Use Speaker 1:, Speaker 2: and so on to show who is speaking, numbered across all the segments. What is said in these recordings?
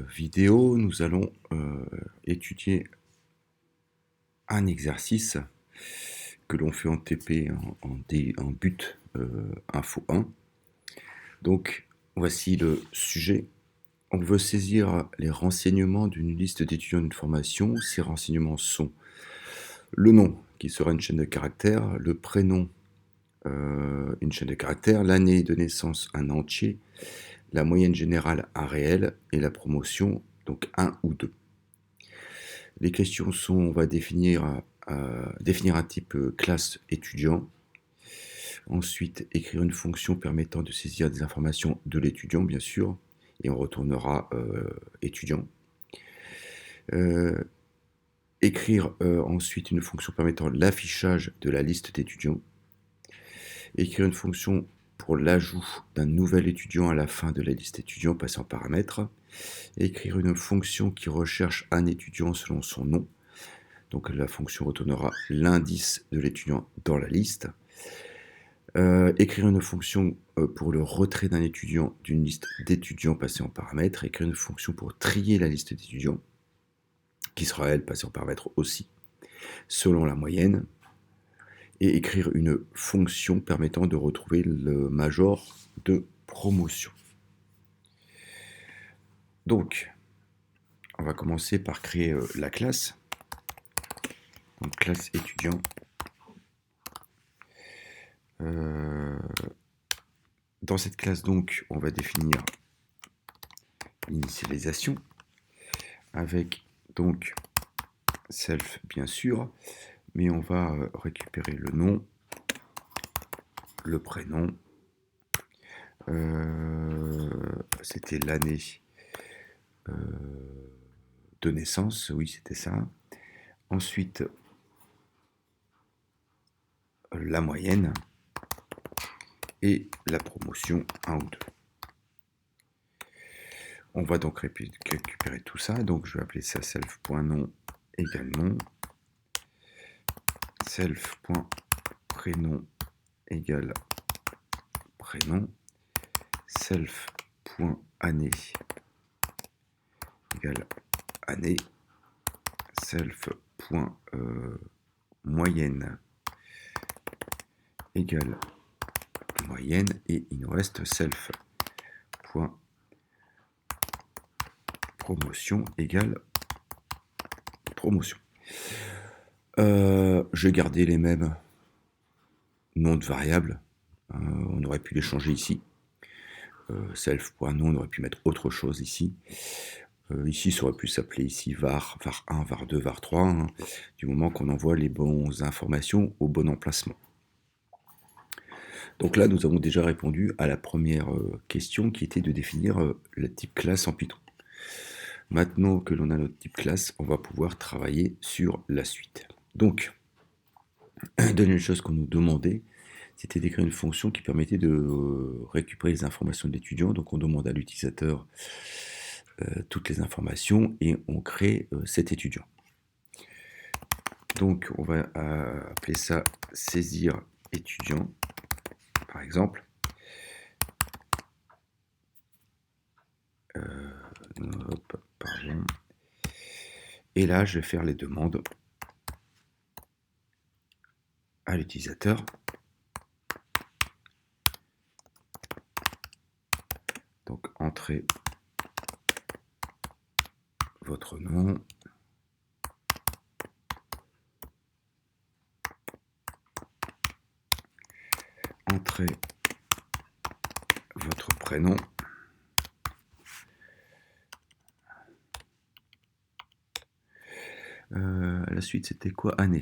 Speaker 1: vidéo, nous allons étudier un exercice que l'on fait en TP en but info 1. Donc, voici le sujet. On veut saisir les renseignements d'une liste d'étudiants d'une formation. Ces renseignements sont le nom, qui sera une chaîne de caractères, le prénom, une chaîne de caractères, l'année de naissance, un entier, la moyenne générale, un réel, et la promotion, donc 1 ou 2. Les questions sont, on va définir un type classe étudiant. Ensuite, écrire une fonction permettant de saisir des informations de l'étudiant, bien sûr, et on retournera étudiant. Écrire ensuite une fonction permettant l'affichage de la liste d'étudiants. Écrire une fonction pour l'ajout d'un nouvel étudiant à la fin de la liste d'étudiants passant en paramètres. Écrire une fonction qui recherche un étudiant selon son nom. Donc la fonction retournera l'indice de l'étudiant dans la liste. Écrire une fonction pour le retrait d'un étudiant d'une liste d'étudiants passés en paramètres. Écrire une fonction pour trier la liste d'étudiants, qui sera elle passée en paramètres aussi, selon la moyenne. Et écrire une fonction permettant de retrouver le major de promotion. Donc, on va commencer par créer la classe. Donc, classe étudiant. Dans cette classe, donc, on va définir l'initialisation avec donc self, bien sûr, mais on va récupérer le nom, le prénom, c'était l'année de naissance, oui, c'était ça. Ensuite, la moyenne et la promotion 1 ou 2. On va donc récupérer tout ça, donc je vais appeler ça self.nom égale nom, self.prénom égale prénom, self.année égale année, self.moyenne égale moyenne, et il nous reste self.promotion égale promotion. Je vais garder les mêmes noms de variables. On aurait pu les changer ici. Self.nom, on aurait pu mettre autre chose ici. Ici, ça aurait pu s'appeler ici var 1, var 2, var 3, hein, du moment qu'on envoie les bonnes informations au bon emplacement. Donc là, nous avons déjà répondu à la première question qui était de définir le type classe en Python. Maintenant que l'on a notre type classe, on va pouvoir travailler sur la suite. Donc, deuxième chose qu'on nous demandait, c'était d'écrire une fonction qui permettait de récupérer les informations de l'étudiant. Donc on demande à l'utilisateur toutes les informations et on crée cet étudiant. Donc on va appeler ça saisir étudiant, par exemple. Pardon. Et là, je vais faire les demandes à l'utilisateur. Donc, entrez votre nom. Entrez votre prénom. La suite, c'était quoi? Année.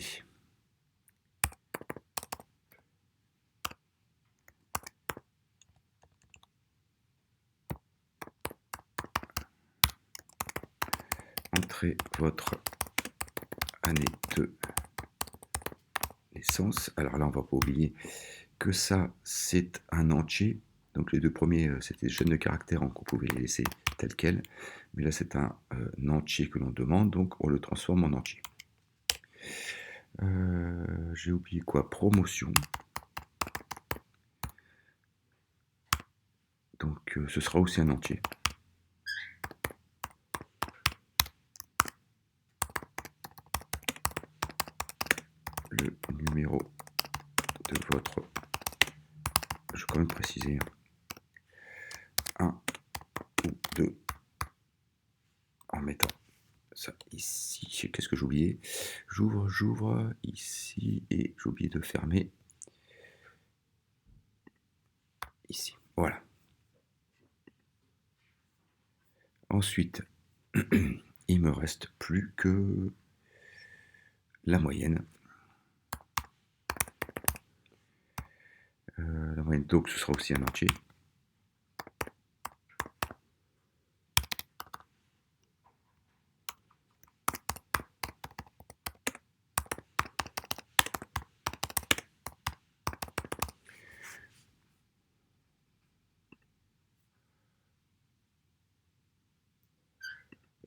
Speaker 1: Entrez votre année de naissance. Alors là, on ne va pas oublier que ça, c'est un entier. Donc les deux premiers, c'était des chaînes de caractères, donc on pouvait les laisser telles quelles. Mais là, c'est un entier que l'on demande, donc on le transforme en entier. J'ai oublié quoi? Promotion. Donc ce sera aussi un entier. quand même préciser 1 ou 2 en mettant ça ici. Qu'est-ce que j'ai oublié? J'ouvre ici et j'ai oublié de fermer ici. Voilà. Ensuite, il me reste plus que la moyenne. La moyenne, donc ce sera aussi un entier.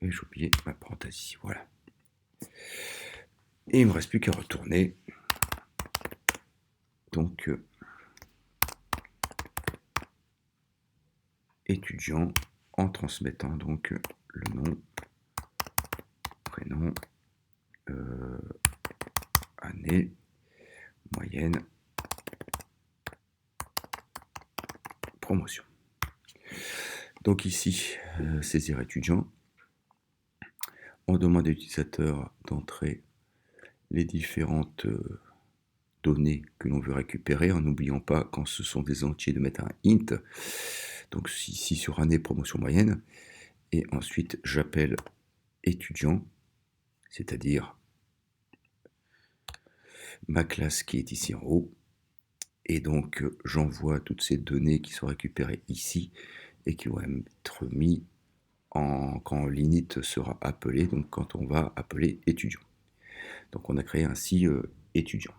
Speaker 1: Et j'ai oublié ma parenthèse ici, voilà. Et il ne me reste plus qu'à retourner. Donc, étudiant, en transmettant donc le nom, prénom, année, moyenne, promotion. Donc ici, saisir étudiant. On demande à l'utilisateur d'entrer les différentes données que l'on veut récupérer, en n'oubliant pas, quand ce sont des entiers, de mettre un int. Donc ici sur année, promotion, moyenne. Et ensuite, j'appelle étudiant, c'est-à-dire ma classe qui est ici en haut. Et donc, j'envoie toutes ces données qui sont récupérées ici et qui vont être mises quand l'init sera appelé, donc quand on va appeler étudiant. Donc, on a créé ainsi étudiant.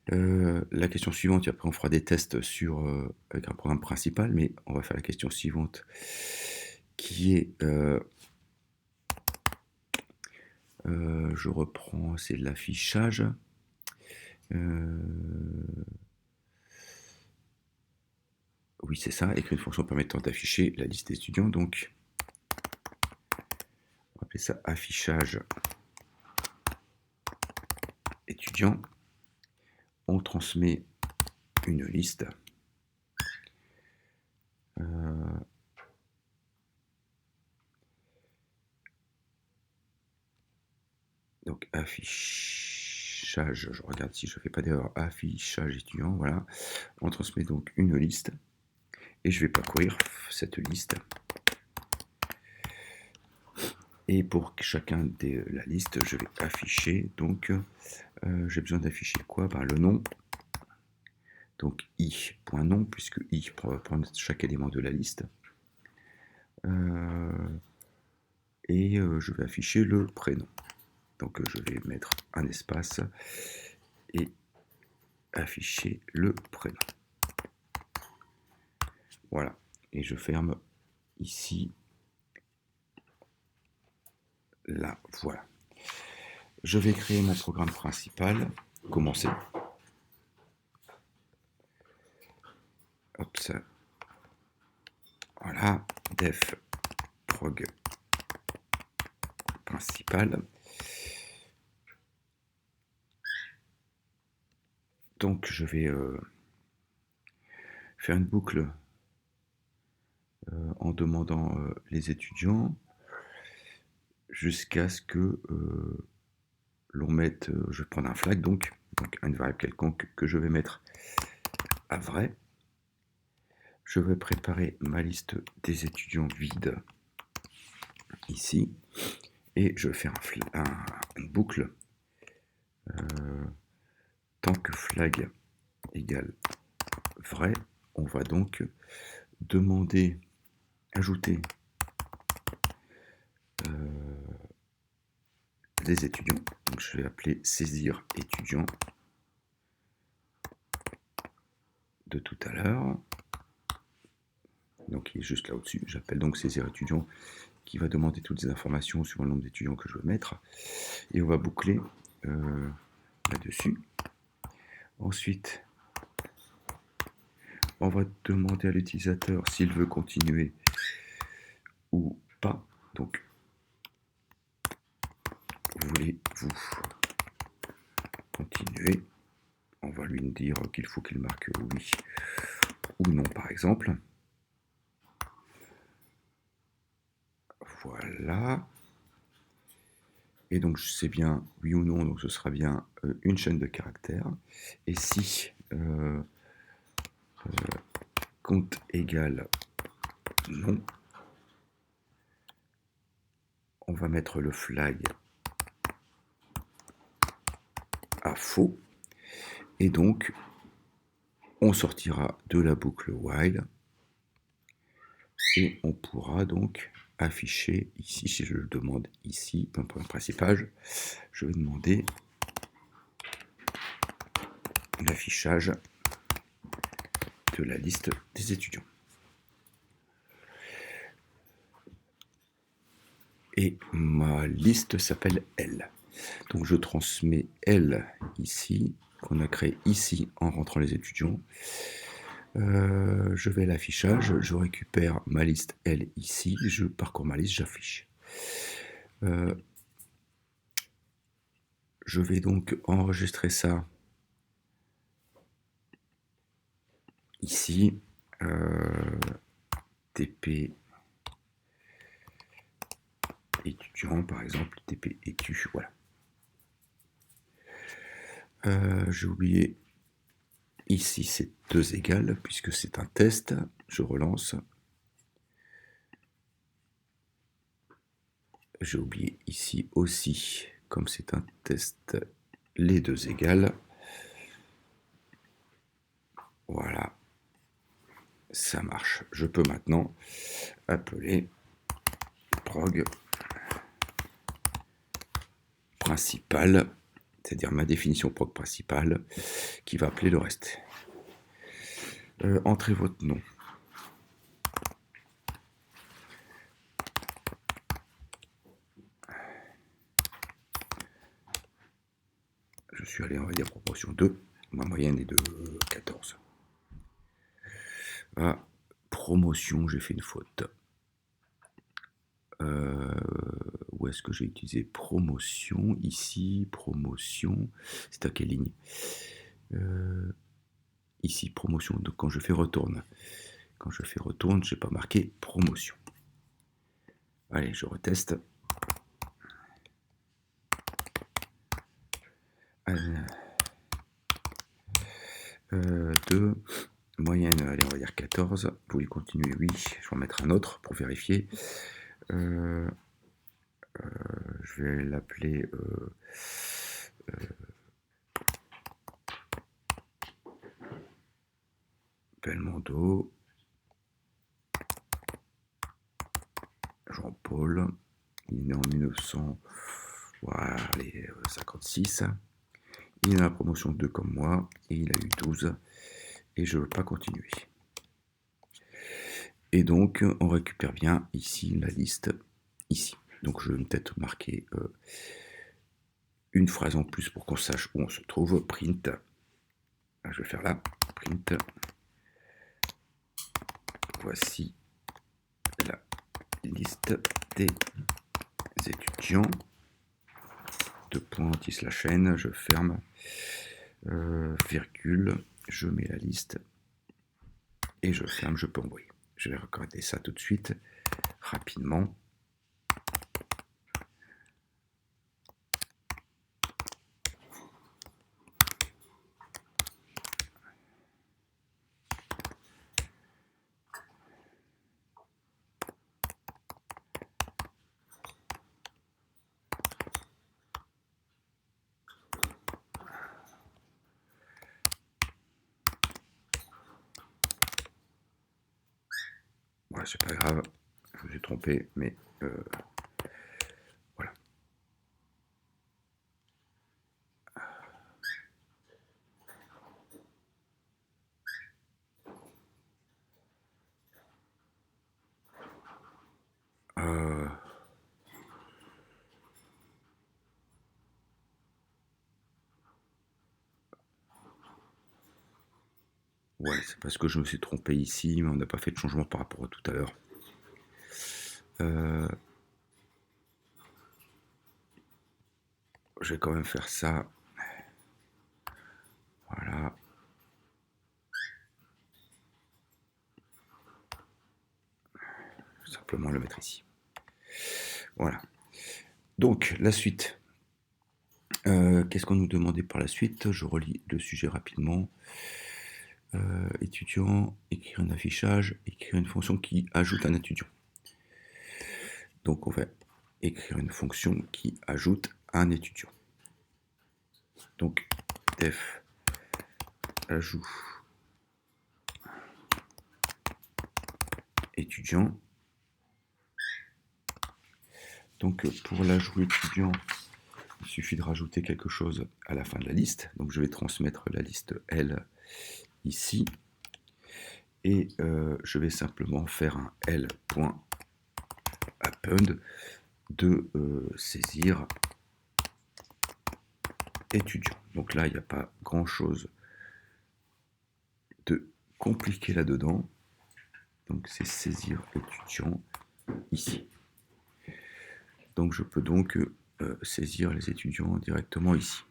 Speaker 1: La question suivante, et après on fera des tests avec un programme principal, mais on va faire la question suivante qui est, je reprends, c'est l'affichage. Oui, c'est ça, écrire une fonction permettant d'afficher la liste d'étudiants. Donc, on va appeler ça affichage étudiant. On transmet une liste. Donc, affichage, je regarde si je ne fais pas d'erreur, affichage étudiant, voilà. On transmet donc une liste. Et je vais parcourir cette liste. Et pour chacun de la liste, je vais afficher. Donc, j'ai besoin d'afficher quoi? Le nom. Donc, i.nom, puisque i va prendre chaque élément de la liste. Et je vais afficher le prénom. Donc, je vais mettre un espace et afficher le prénom. Voilà. Et je ferme ici. Là, voilà. Je vais créer mon programme principal. Commencer. Hop, ça. Voilà. Def prog principal. Donc, je vais faire une boucle en demandant les étudiants jusqu'à ce que l'on mette, je vais prendre un flag, donc une variable quelconque que je vais mettre à vrai. Je vais préparer ma liste des étudiants vide ici et je vais faire une boucle tant que flag égale vrai. On va donc demander, ajouter des étudiants. Donc je vais appeler saisir étudiant de tout à l'heure. Donc il est juste là au-dessus. J'appelle donc saisir étudiant qui va demander toutes les informations sur le nombre d'étudiants que je veux mettre. Et on va boucler là-dessus. Ensuite, on va demander à l'utilisateur s'il veut continuer ou pas. Donc, voulez-vous continuer? On va lui lui dire qu'il faut qu'il marque oui ou non, par exemple. Voilà. Et donc, je sais bien oui ou non, donc ce sera bien une chaîne de caractères. Et si compte égal non, on va mettre le flag à faux. Et donc, on sortira de la boucle while. Et on pourra donc afficher ici, si je le demande ici, dans le point principal, je vais demander l'affichage de la liste des étudiants. Et ma liste s'appelle L. Donc je transmets L ici, qu'on a créé ici en rentrant les étudiants. Je vais à l'affichage, je récupère ma liste L ici, je parcours ma liste, j'affiche. Je vais donc enregistrer ça ici, TP étudiant par exemple, TP étu, voilà. J'ai oublié, ici c'est 2 égales, puisque c'est un test, je relance. J'ai oublié ici aussi, comme c'est un test, les 2 égales. Voilà, ça marche. Je peux maintenant appeler prog principal, c'est-à-dire ma définition prog principale, qui va appeler le reste. Entrez votre nom. Je suis allé, on va dire, proportion 2. Ma moyenne est de 14. Ah, promotion, j'ai fait une faute. Où est-ce que j'ai utilisé promotion? Ici, promotion. C'est à quelle ligne? Ici, promotion. Donc quand je fais retourne. Quand je fais retourne, je n'ai pas marqué promotion. Allez, je reteste. 2. Moyenne, allez, on va dire 14. Vous voulez continuer? Oui. Je vais en mettre un autre pour vérifier. Je vais l'appeler Belmondo. Jean-Paul. Il est né en 1956. Il est dans la promotion 2 comme moi. Et il a eu 12. Et je ne veux pas continuer. Et donc, on récupère bien ici la liste, ici. Donc, je vais peut-être marquer une phrase en plus pour qu'on sache où on se trouve. Print. Je vais faire là. Print. Voici la liste des étudiants. 2 points anti/n. Je ferme. Virgule. Je mets la liste. Et je ferme. Je peux envoyer. Je vais regarder ça tout de suite, rapidement. Ouais, c'est pas grave, je me suis trompé, mais voilà. Ouais, c'est parce que je me suis trompé ici, mais on n'a pas fait de changement par rapport à tout à l'heure. Je vais quand même faire ça. Voilà. simplement le mettre ici. Voilà. Donc, la suite. Qu'est-ce qu'on nous demandait par la suite? Je relis le sujet rapidement. Étudiant, écrire un affichage, écrire une fonction qui ajoute un étudiant. Donc, on va écrire une fonction qui ajoute un étudiant. Donc, def ajout étudiant. Donc, pour l'ajout étudiant, il suffit de rajouter quelque chose à la fin de la liste. Donc, je vais transmettre la liste L ici. Et je vais simplement faire un L.append de saisir étudiant. Donc là, il n'y a pas grand-chose de compliqué là-dedans. Donc c'est saisir étudiant ici. Donc je peux donc saisir les étudiants directement ici.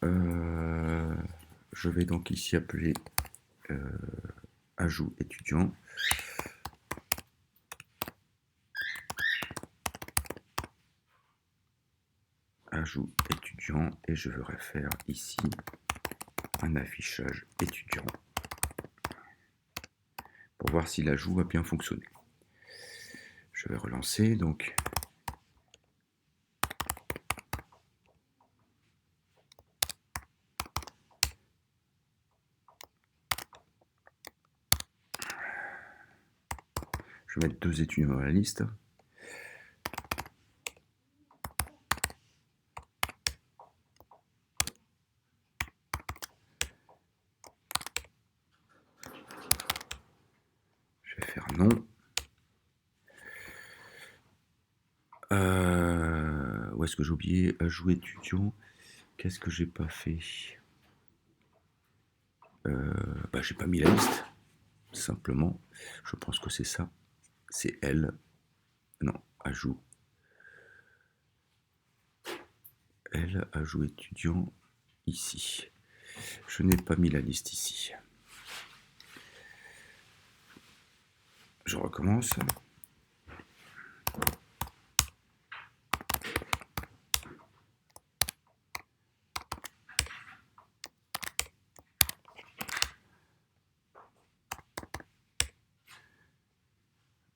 Speaker 1: Je vais donc ici appeler ajout étudiant. Ajout étudiant et je vais faire ici un affichage étudiant pour voir si l'ajout va bien fonctionner. Je vais relancer donc. Je vais mettre 2 étudiants dans la liste. Je vais faire non. Où est-ce que j'ai oublié? Ajout étudiant. Qu'est-ce que j'ai pas fait? J'ai pas mis la liste. Simplement. Je pense que c'est ça. C'est L. Non, ajout. L, ajout étudiant ici. Je n'ai pas mis la liste ici. Je recommence.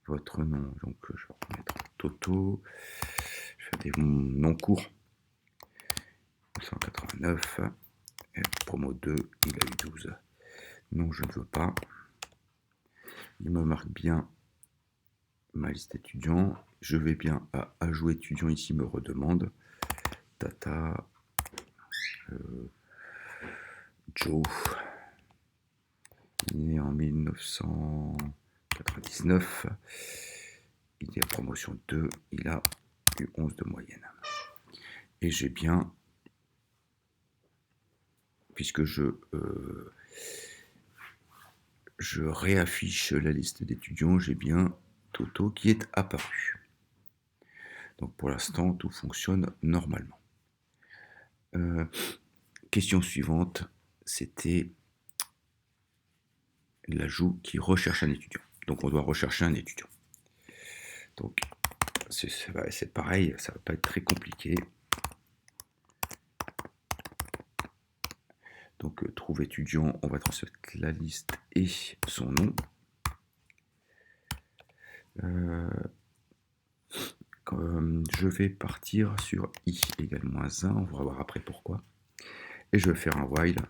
Speaker 1: Votre nom, donc je vais remettre Toto. Je fais des noms courts. 189. Et promo 2, il a eu 12. Non, je ne veux pas. Il me marque bien ma liste étudiant. Je vais bien à ajout étudiant ici, me redemande. Tata. Joe. Il est né en 1999. Il est en promotion 2. Il a eu 11 de moyenne. Et j'ai bien, puisque je réaffiche la liste d'étudiants, j'ai bien Toto qui est apparu. Donc pour l'instant, tout fonctionne normalement. Question suivante, c'était l'ajout qui recherche un étudiant. Donc on doit rechercher un étudiant. Donc c'est pareil, ça ne va pas être très compliqué. Donc trouve étudiant, on va transmettre la liste et son nom. Je vais partir sur i égale -1, on va voir après pourquoi. Et je vais faire un while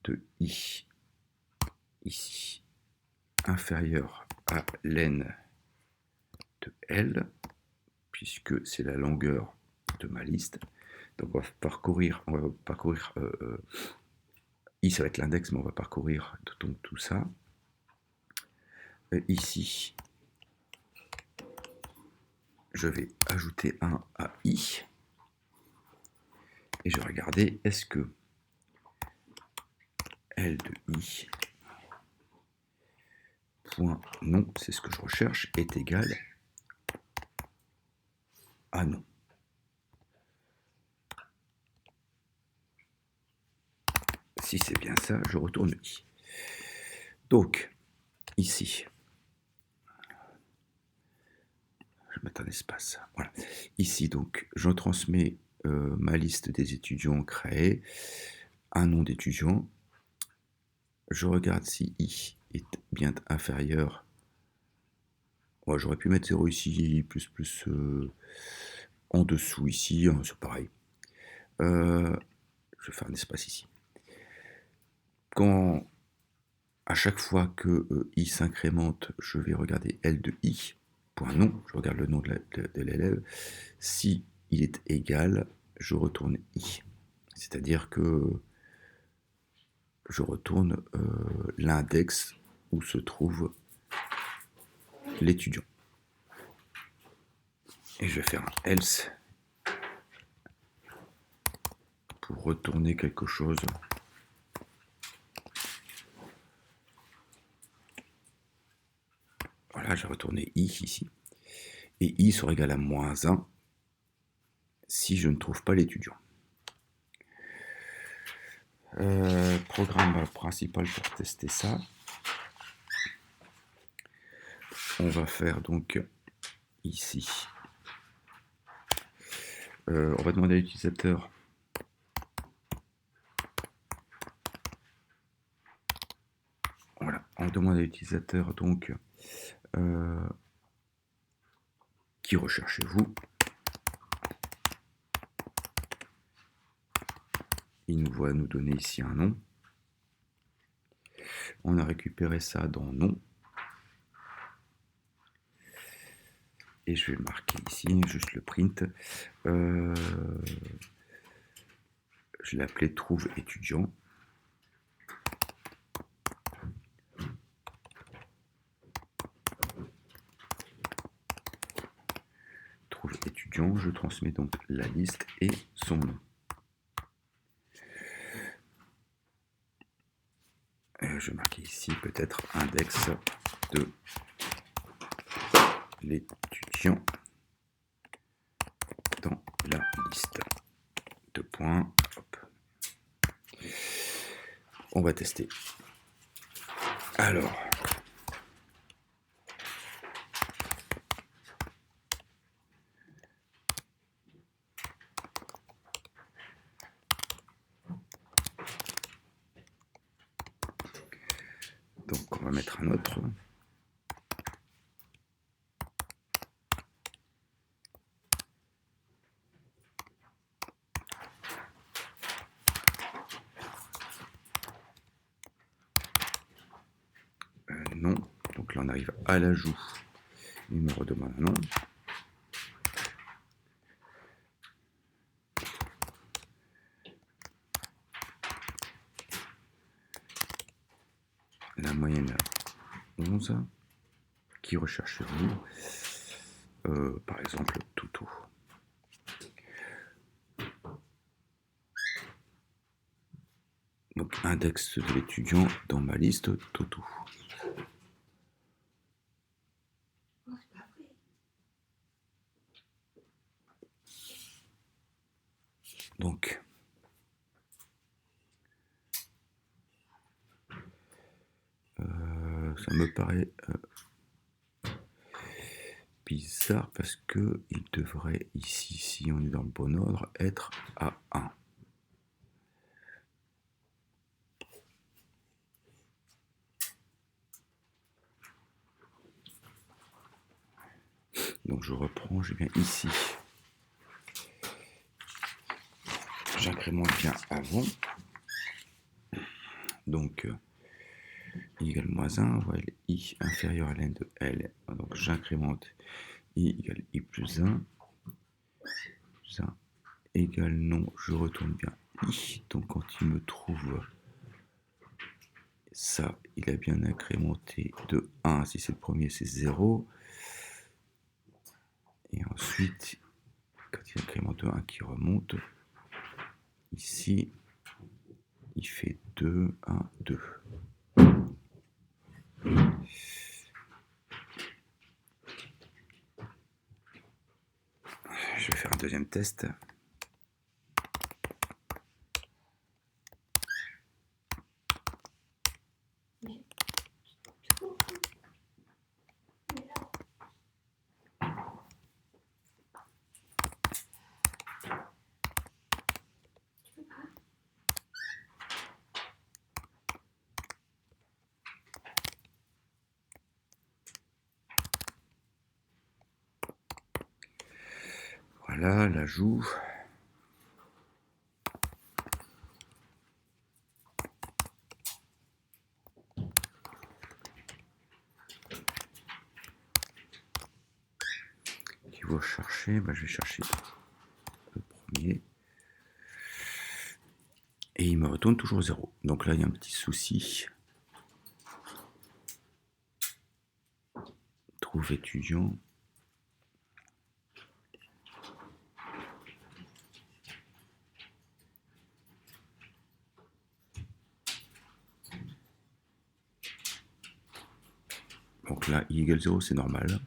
Speaker 1: de i ici inférieur à len de L, puisque c'est la longueur de ma liste. Donc on va parcourir i ça va être l'index, mais on va parcourir tout ça. Ici, je vais ajouter 1 à i. Et je vais regarder, est-ce que L de i, point non, c'est ce que je recherche, est égal à non. Si c'est bien ça, je retourne i. Donc, ici, je vais mettre un espace, voilà. Ici, donc, je transmets ma liste des étudiants créés, un nom d'étudiant. Je regarde si I est bien inférieur. Ouais, j'aurais pu mettre 0 ici, plus en dessous ici, hein, c'est pareil. Je vais faire un espace ici. Quand à chaque fois que I s'incrémente, je vais regarder L de I pour un nom. Je regarde le nom de l'élève. Si il est égal, je retourne I. C'est-à-dire que je retourne l'index où se trouve l'étudiant. Et je vais faire un else pour retourner quelque chose. Voilà, j'ai retourné I ici. Et I sera égal à -1 si je ne trouve pas l'étudiant. Programme principal pour tester ça. On va faire donc ici. On va demander à l'utilisateur voilà, on demande à l'utilisateur donc qui recherchez-vous. Il nous va nous donner ici un nom. On a récupéré ça dans nom. Et je vais marquer ici juste le print. Je l'ai appelé trouve étudiant. Trouve étudiant, je transmets donc la liste et son nom. Je vais marquer ici peut-être index de l'étudiant dans la liste. Deux points. Hop. On va tester. Alors. Donc on va mettre un autre. Non. Donc là on arrive à l'ajout. Il me redemande un nom. La moyenne 11. Qui recherchez-vous par exemple, Toutou. Donc, index de l'étudiant dans ma liste, Toutou. Donc, ça me paraît bizarre parce que il devrait ici, si on est dans le bon ordre, être à 1. Donc je reprends, je viens ici. J'incrémente bien avant. Donc I égale -1, voilà, I inférieur à l'N de L. Donc j'incrémente I égale I plus 1. Plus 1 égale non, je retourne bien I. Donc quand il me trouve ça, il a bien incrémenté de 1. Si c'est le premier, c'est 0. Et ensuite, quand il incrémente de 1 qui remonte, ici, il fait 2, 1, 2. Je vais faire un deuxième test. Voilà, l'ajout. Qui va chercher, je vais chercher le premier. Et il me retourne toujours 0. Donc là, il y a un petit souci. Trouve étudiant. Donc là, i égale 0, c'est normal.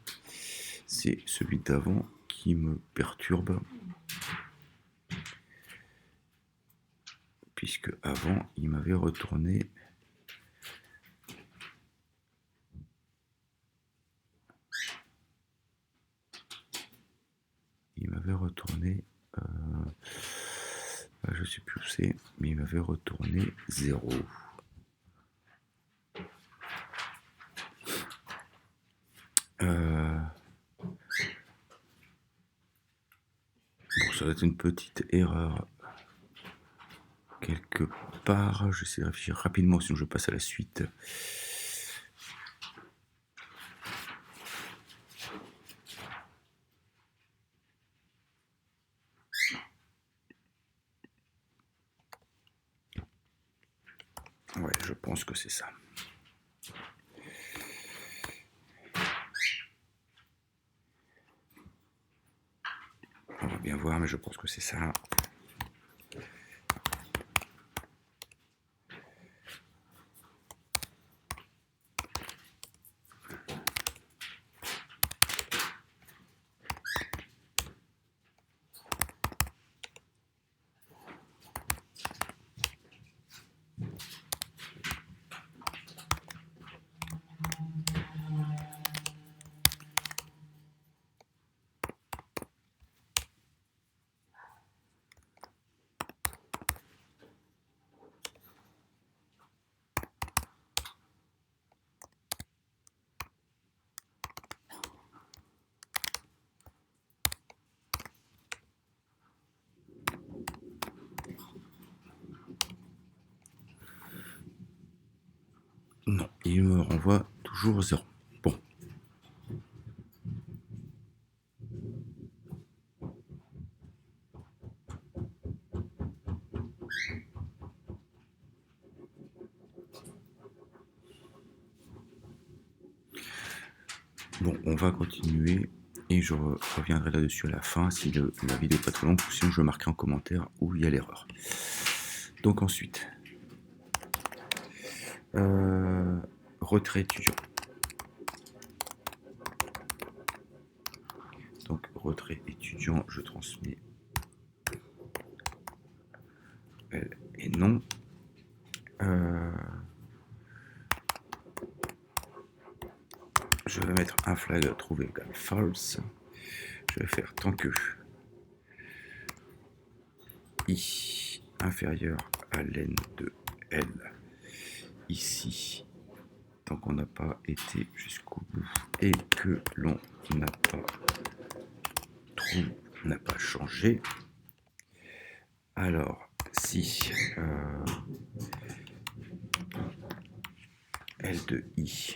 Speaker 1: C'est celui d'avant qui me perturbe. Puisque avant, il m'avait retourné... je sais plus où c'est, mais il m'avait retourné 0. Bon, ça doit être une petite erreur quelque part. Je vais réfléchir rapidement, sinon je passe à la suite. Ouais, je pense que c'est ça. On va bien voir, mais je pense que c'est ça. Non, il me renvoie toujours 0. Bon. Bon, on va continuer et je reviendrai là-dessus à la fin si la vidéo n'est pas trop longue, ou sinon je marquerai en commentaire où il y a l'erreur. Donc ensuite, retrait étudiant. Donc retrait étudiant, je transmets L et non. Je vais mettre un flag trouvé égale false. Je vais faire tant que i inférieur à len de L ici, tant qu'on n'a pas été jusqu'au bout et que l'on n'a pas changé. Alors si L de i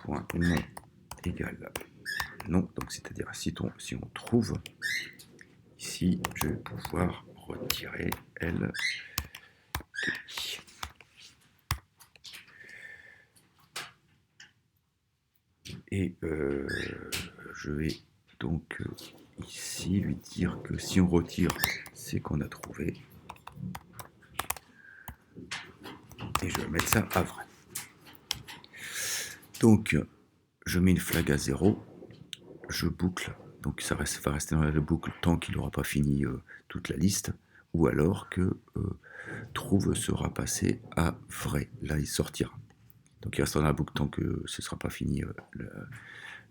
Speaker 1: point non égale non, donc c'est-à-dire si on trouve ici, je vais pouvoir retirer L de i. Et je vais donc ici lui dire que si on retire, c'est qu'on a trouvé. Et je vais mettre ça à vrai. Donc, je mets une flag à 0. Je boucle. Donc, ça va rester dans la boucle tant qu'il n'aura pas fini toute la liste. Ou alors que trouve sera passé à vrai. Là, il sortira. Donc, il restera dans la boucle tant que ce ne sera pas fini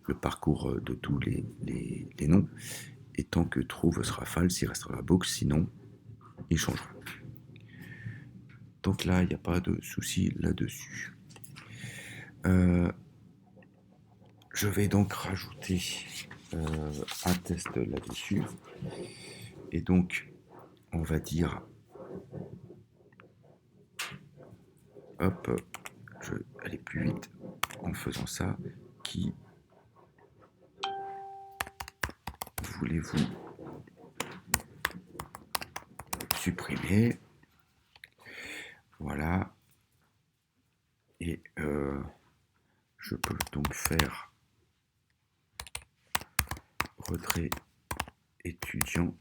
Speaker 1: le parcours de tous les noms. Et tant que trouve sera false, il restera dans la boucle. Sinon, il changera. Donc là, il n'y a pas de souci là-dessus. Je vais donc rajouter un test là-dessus. Et donc, on va dire, hop, je vais aller plus vite en faisant ça. Qui voulez-vous supprimer? Voilà. Et je peux donc faire retrait étudiant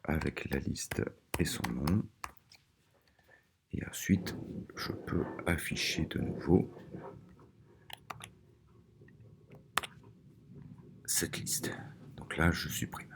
Speaker 1: avec la liste et son nom. Et ensuite, je peux afficher de nouveau cette liste. Donc là, je supprime.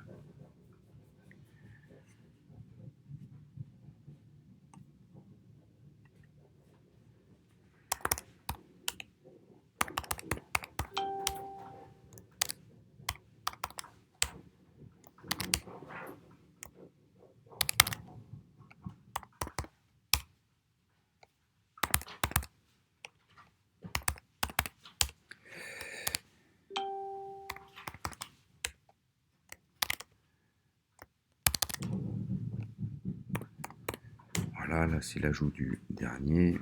Speaker 1: Voilà, là c'est l'ajout du dernier.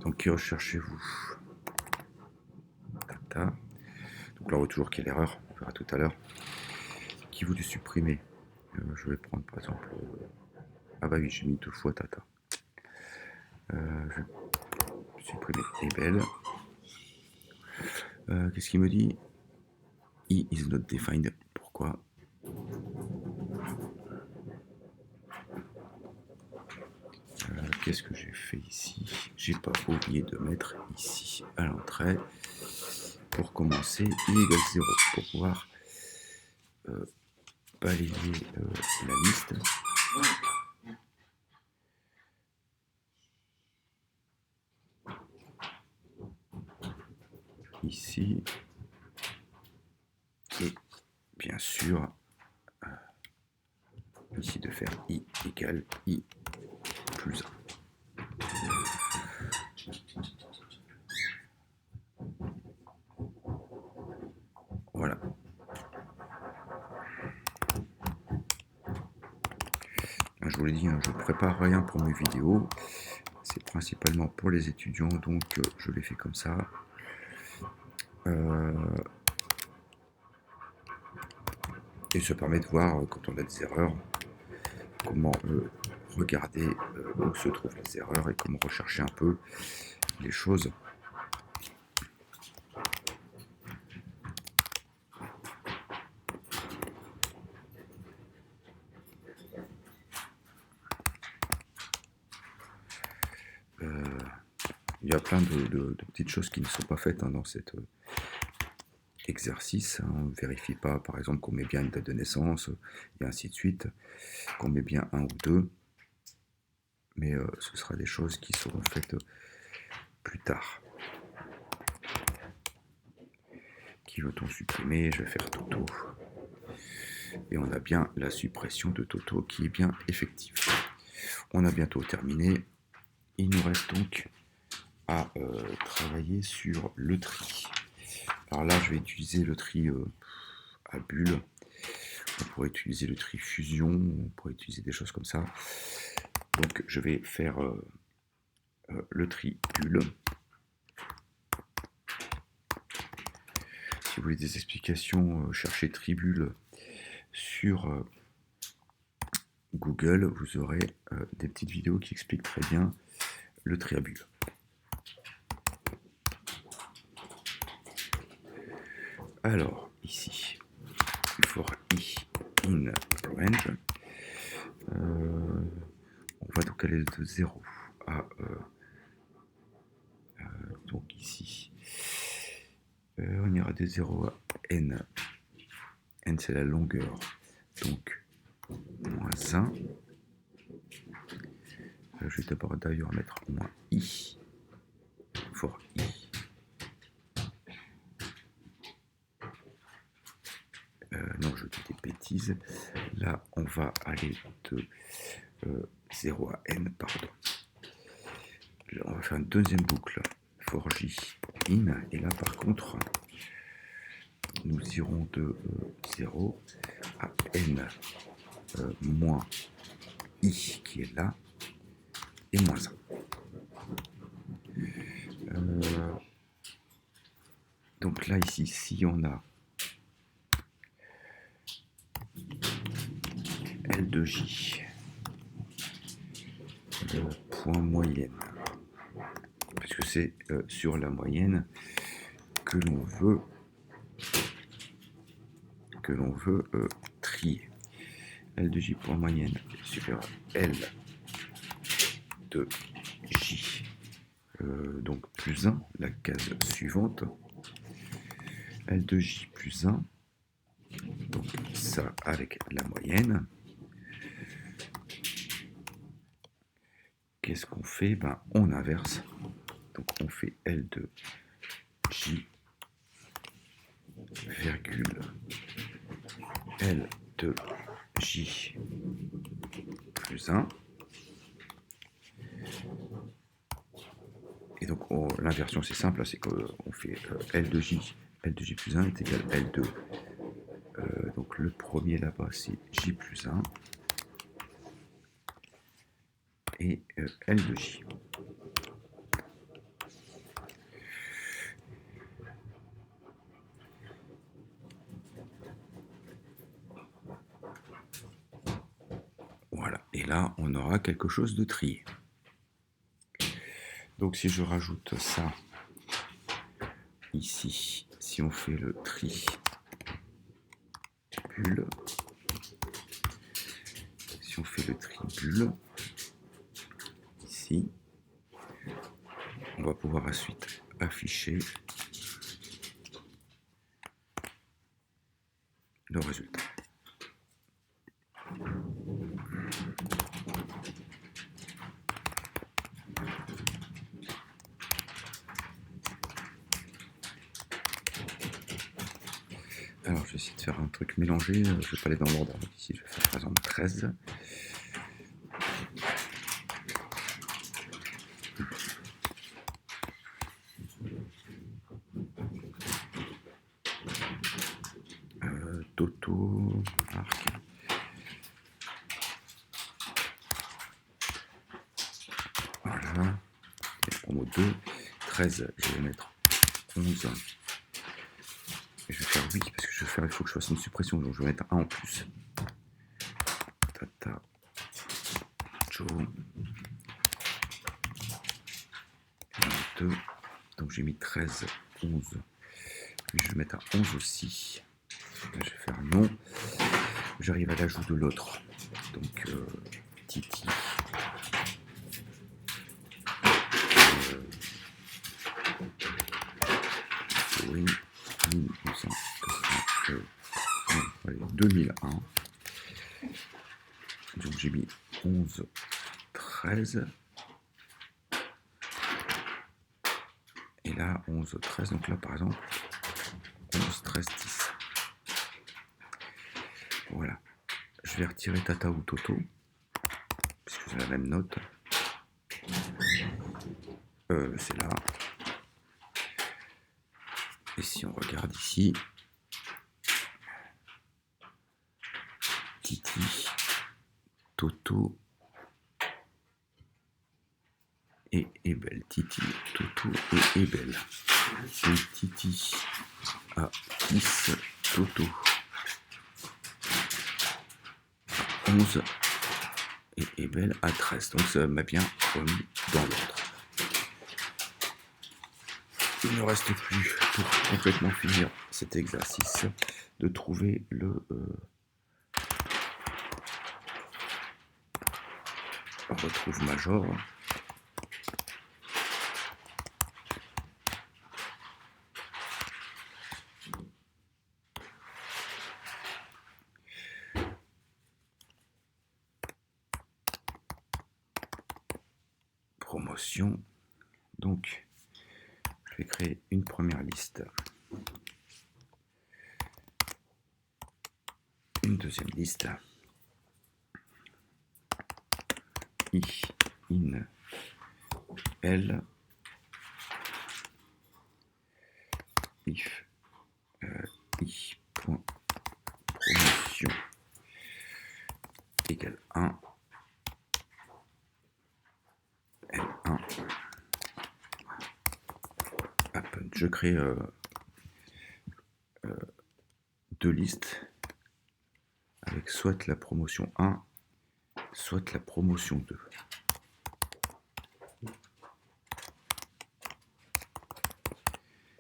Speaker 1: Donc qui recherchez-vous? Tata. Donc là on voit toujours qu'il y a l'erreur, on verra tout à l'heure. Qui voulait supprimer? Je vais prendre par exemple... ah bah oui, j'ai mis 2 fois Tata. Je vais supprimer Ebel. Qu'est-ce qu'il me dit? I is not defined. Pourquoi? Qu'est-ce que j'ai fait ici? J'ai pas oublié de mettre ici à l'entrée pour commencer i égale 0 pour pouvoir balayer la liste. Ici. Et bien sûr, ici de faire i égale i plus 1. Voilà. Je vous l'ai dit, je ne prépare rien pour mes vidéos. C'est principalement pour les étudiants, donc je les fais comme ça. Et ça permet de voir, quand on a des erreurs, comment regarder où se trouvent les erreurs et comment rechercher un peu les choses. Il y a plein de petites choses qui ne sont pas faites dans cet exercice. On ne vérifie pas, par exemple, qu'on met bien une date de naissance, et ainsi de suite, qu'on met bien 1 ou 2. Mais ce sera des choses qui seront faites plus tard. Qui veut-on supprimer? Je vais faire Toto. Et on a bien la suppression de Toto qui est bien effective. On a bientôt terminé. Il nous reste donc à travailler sur le tri. Alors là, je vais utiliser le tri à bulles. On pourrait utiliser le tri fusion, on pourrait utiliser des choses comme ça. Donc je vais faire le tri bulle. Si vous voulez des explications, cherchez Tribule sur Google, vous aurez des petites vidéos qui expliquent très bien le tri à bulles. Alors, ici, for i in range, on va donc aller de 0 à donc ici, on ira de 0 à n. N c'est la longueur, donc moins 1. Je vais d'abord d'ailleurs mettre moins i for i non, je dis des bêtises. Là, on va aller de 0 à n, pardon. Là, on va faire une deuxième boucle for j in, et là, par contre, nous irons de 0 à n moins i qui est là, et moins 1. Donc là, ici, si on a L de J, point moyenne, parce que c'est sur la moyenne que l'on veut trier. L de J point moyenne est supérieur à L de J, donc plus 1, la case suivante. L de J plus 1, donc ça avec la moyenne. Qu'est-ce qu'on fait? On inverse. Donc on fait L de J, virgule, L de J plus 1. Et donc l'inversion c'est simple, c'est qu'on fait L de J plus 1 est égal à L2. Donc le premier là-bas c'est J plus 1 et L de J. Voilà, et là on aura quelque chose de trié. Donc si je rajoute ça ici, si on fait le tri bulle, si on fait le tri bulle ici, on va pouvoir ensuite afficher le résultat. Alors je vais essayer de faire un truc mélangé, je ne vais pas aller dans l'ordre. Ici je vais faire par exemple 13. Toto, arc. Voilà. Et promo 2. 13, je vais mettre 11. Et je vais faire 8 parce que il faut que je fasse une suppression, donc je vais mettre 1 en plus. Tata, Joe. 2. Donc j'ai mis 13, 11. Puis je vais mettre à 11 aussi. Là, je vais faire non. J'arrive à l'ajout de l'autre. Donc Titi. Oui, 2001. Donc j'ai mis 11, 13. Et là, 11, 13. Donc là, par exemple, 11, 13, 10. Voilà. Je vais retirer Tata ou Toto, puisque c'est la même note. C'est là. Et si on regarde ici, Titi, Toto et Ebel. Titi, Toto et Ebel. Et Titi à 10, Toto à 11 et Ebel à 13. Donc ça m'a bien remis dans l'ordre. Il ne reste plus, pour complètement finir cet exercice, de trouver le retrouve major. Promotion. Donc, je vais créer une première liste. deuxième liste. I in L if I point promotion égale 1 L1 append. Je crée deux listes avec soit la promotion 1 soit la promotion 2.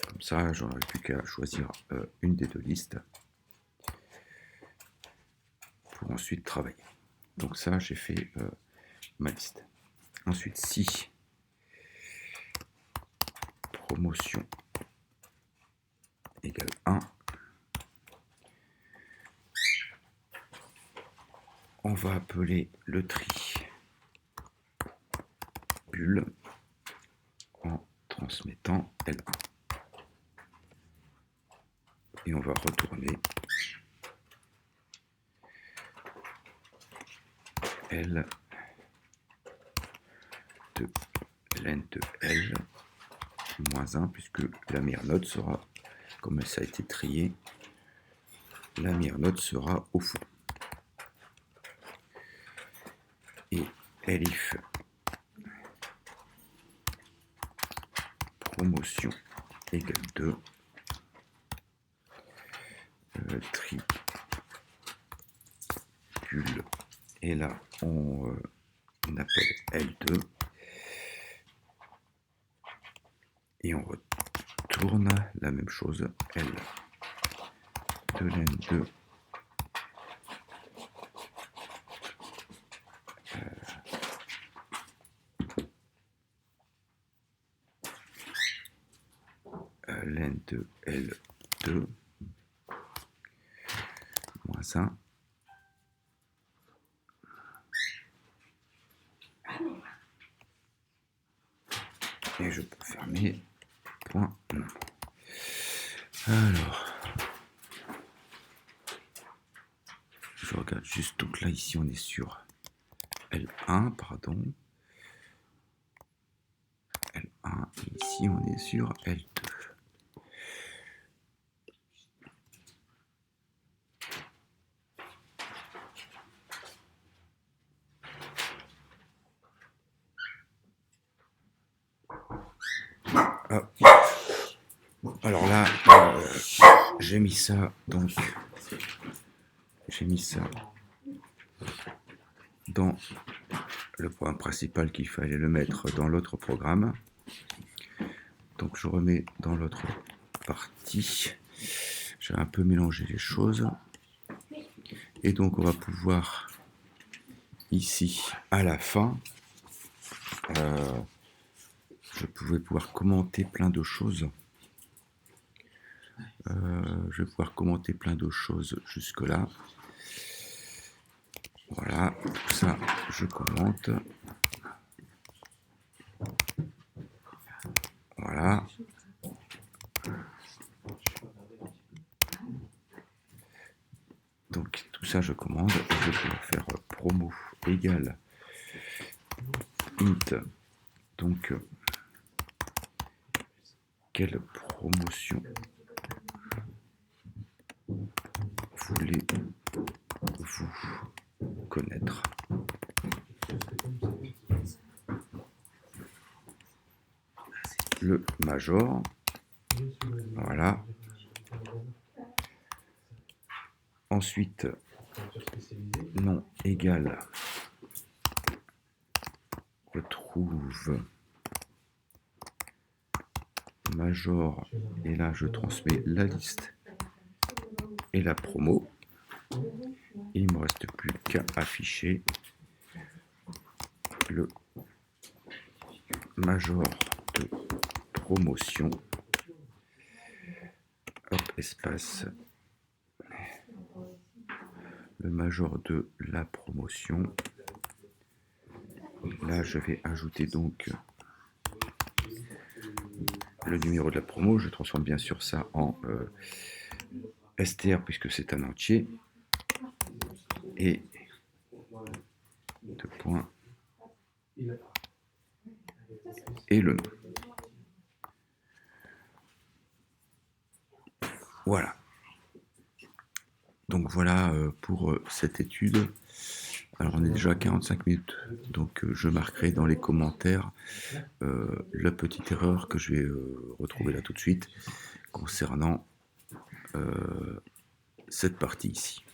Speaker 1: Comme ça, j'aurais plus qu'à choisir une des deux listes pour ensuite travailler. Donc ça, j'ai fait ma liste. Ensuite, si promotion égale 1, on va appeler le tri bulle en transmettant L1. Et on va retourner L de ln de L moins 1, puisque la meilleure note sera, comme ça a été trié, la meilleure note sera au fond. Et elif promotion égale 2, tri bulle, et là on appelle L2 et on retourne la même chose, L de ln2 ln de L2 moins 1. Et je peux fermer point non. Alors, je regarde juste, donc là ici on est sur L1, pardon. L1, et ici on est sur L2. Ah. Alors là, j'ai mis ça, donc j'ai mis ça dans le programme principal qu'il fallait le mettre dans l'autre programme. Donc je remets dans l'autre partie. J'ai un peu mélangé les choses. Et donc on va pouvoir ici à la fin, je pouvais pouvoir commenter plein de choses. Je vais pouvoir commenter plein de choses jusque là. Voilà, ça je commente. Voilà. Donc tout ça je commande et je vais pouvoir faire promo égale int. Donc quelle promotion voulez-vous connaître? Le major, voilà. Ensuite, nom égal, retrouve major, et là je transmets la liste et la promo. Et il ne me reste plus qu'à afficher le major de promotion. Hop, espace. Le major de la promotion. Là, je vais ajouter donc le numéro de la promo. Je transforme bien sûr ça en str puisque c'est un entier. et deux points et le nom. Voilà. Donc voilà pour cette étude. Alors on est déjà à 45 minutes, donc je marquerai dans les commentaires la petite erreur que je vais retrouver là tout de suite concernant cette partie ici.